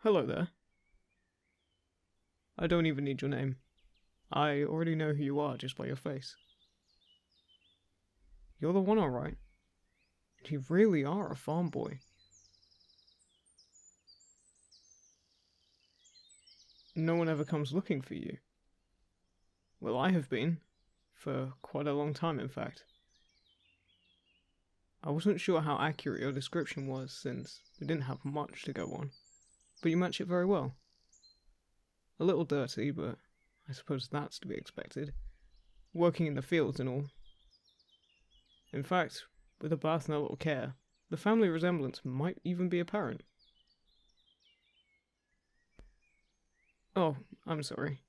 Hello there. I don't even need your name. I already know who you are just by your face. You're the one, alright. You really are a farm boy. No one ever comes looking for you. Well, I have been. For quite a long time, in fact. I wasn't sure how accurate your description was, since we didn't have much to go on. But you match it very well. A little dirty, but I suppose that's to be expected. Working in the fields and all. In fact, with a bath and a little care, the family resemblance might even be apparent. Oh, I'm sorry.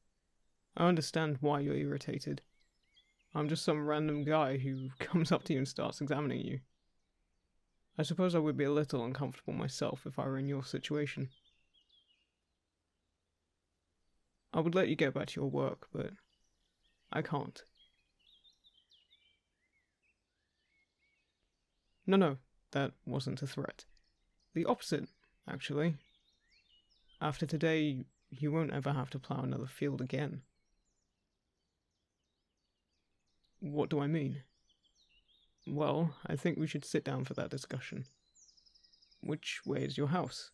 I understand why you're irritated. I'm just some random guy who comes up to you and starts examining you. I suppose I would be a little uncomfortable myself if I were in your situation. I would let you get back to your work, but I can't. No, that wasn't a threat. The opposite, actually. After today, you won't ever have to plough another field again. What do I mean? Well, I think we should sit down for that discussion. Which way is your house?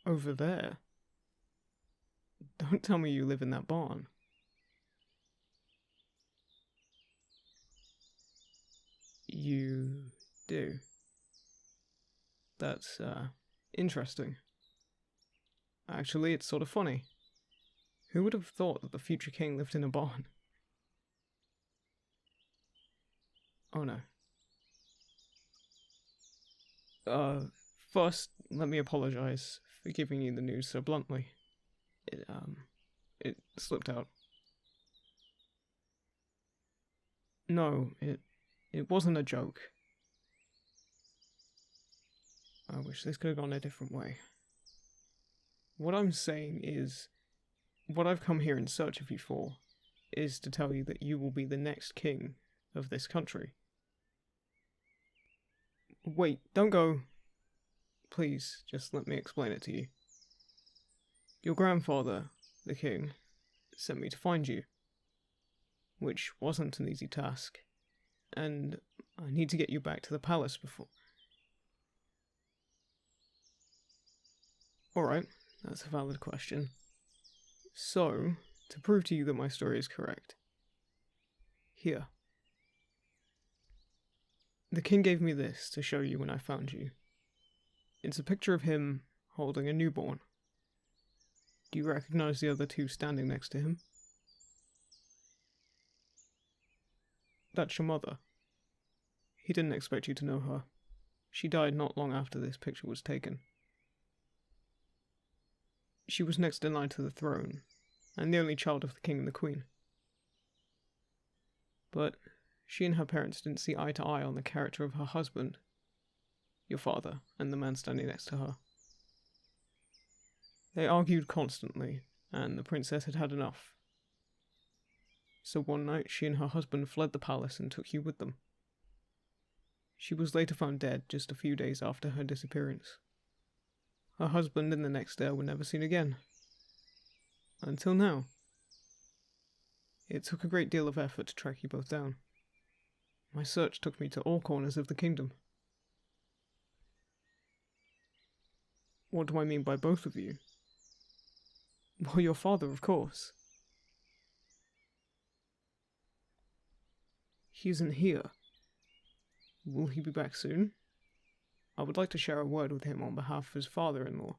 Over there? Don't tell me you live in that barn. You do. That's, interesting. Actually, it's sort of funny. Who would have thought that the future king lived in a barn? Oh no. First, let me apologize for giving you the news so bluntly. It slipped out. No, it wasn't a joke. I wish this could have gone a different way. What I'm saying is, what I've come here in search of you for is to tell you that you will be the next king of this country. Wait, don't go. Please, just let me explain it to you. Your grandfather, the king, sent me to find you, which wasn't an easy task, and I need to get you back to the palace before... Alright, that's a valid question. So, to prove to you that my story is correct, here. The king gave me this to show you when I found you. It's a picture of him holding a newborn. Do you recognize the other two standing next to him? That's your mother. He didn't expect you to know her. She died not long after this picture was taken. She was next in line to the throne, and the only child of the king and the queen. But she and her parents didn't see eye to eye on the character of her husband, your father, and the man standing next to her. They argued constantly, and the princess had had enough. So one night she and her husband fled the palace and took you with them. She was later found dead just a few days after her disappearance. Her husband and the next heir were never seen again. Until now. It took a great deal of effort to track you both down. My search took me to all corners of the kingdom. What do I mean by both of you? Well, your father, of course. He isn't here. Will he be back soon? I would like to share a word with him on behalf of his father-in-law.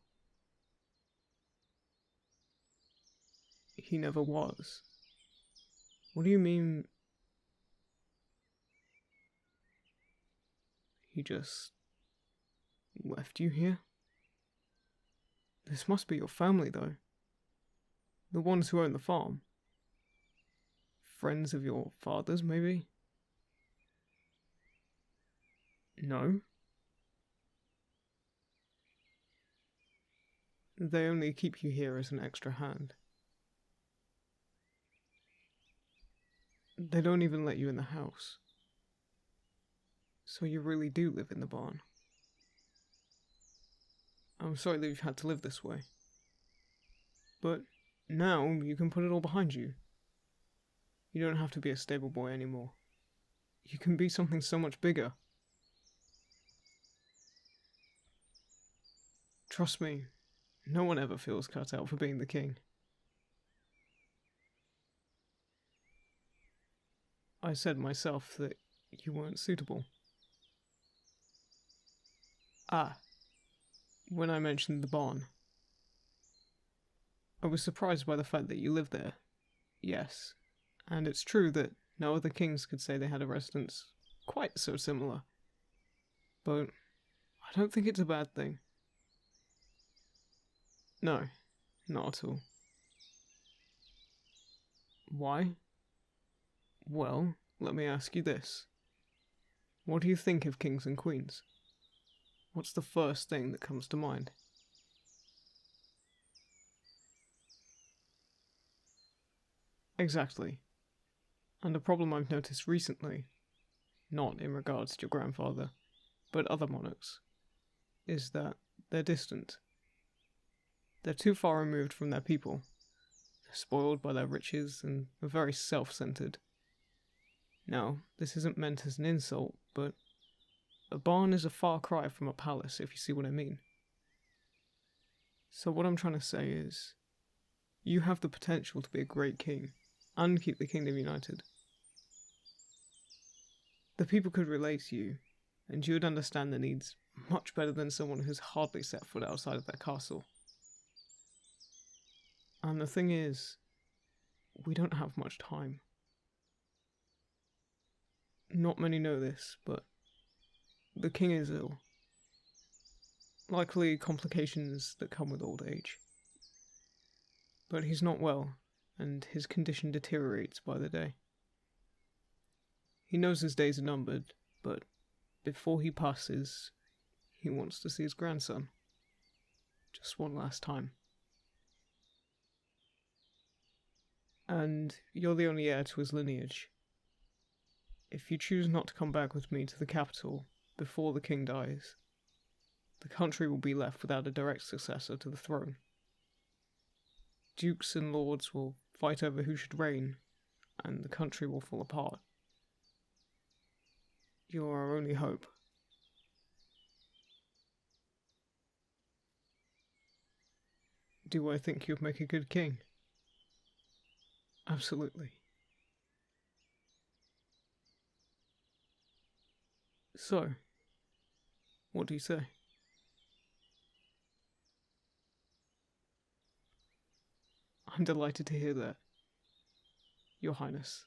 He never was. What do you mean? He just left you here? This must be your family, though. The ones who own the farm. Friends of your father's, maybe? No? They only keep you here as an extra hand. They don't even let you in the house. So you really do live in the barn. I'm sorry that you've had to live this way. But now you can put it all behind you. You don't have to be a stable boy anymore. You can be something so much bigger. Trust me, no one ever feels cut out for being the king. I said myself that you weren't suitable. Ah, when I mentioned the barn. I was surprised by the fact that you lived there. Yes, and it's true that no other kings could say they had a residence quite so similar. But I don't think it's a bad thing. No, not at all. Why? Well, let me ask you this. What do you think of kings and queens? What's the first thing that comes to mind? Exactly. And a problem I've noticed recently, not in regards to your grandfather, but other monarchs, is that they're distant. They're too far removed from their people. They're spoiled by their riches and are very self-centered. Now, this isn't meant as an insult, but a barn is a far cry from a palace, if you see what I mean. So what I'm trying to say is, you have the potential to be a great king, and keep the kingdom united. The people could relate to you, and you would understand their needs much better than someone who's hardly set foot outside of their castle. And the thing is, we don't have much time. Not many know this, but the king is ill. Likely complications that come with old age. But he's not well, and his condition deteriorates by the day. He knows his days are numbered, but before he passes, he wants to see his grandson. Just one last time. And you're the only heir to his lineage. If you choose not to come back with me to the capital before the king dies, the country will be left without a direct successor to the throne. Dukes and lords will fight over who should reign, and the country will fall apart. You're our only hope. Do I think you'd make a good king? Absolutely. So, what do you say? I'm delighted to hear that, Your Highness.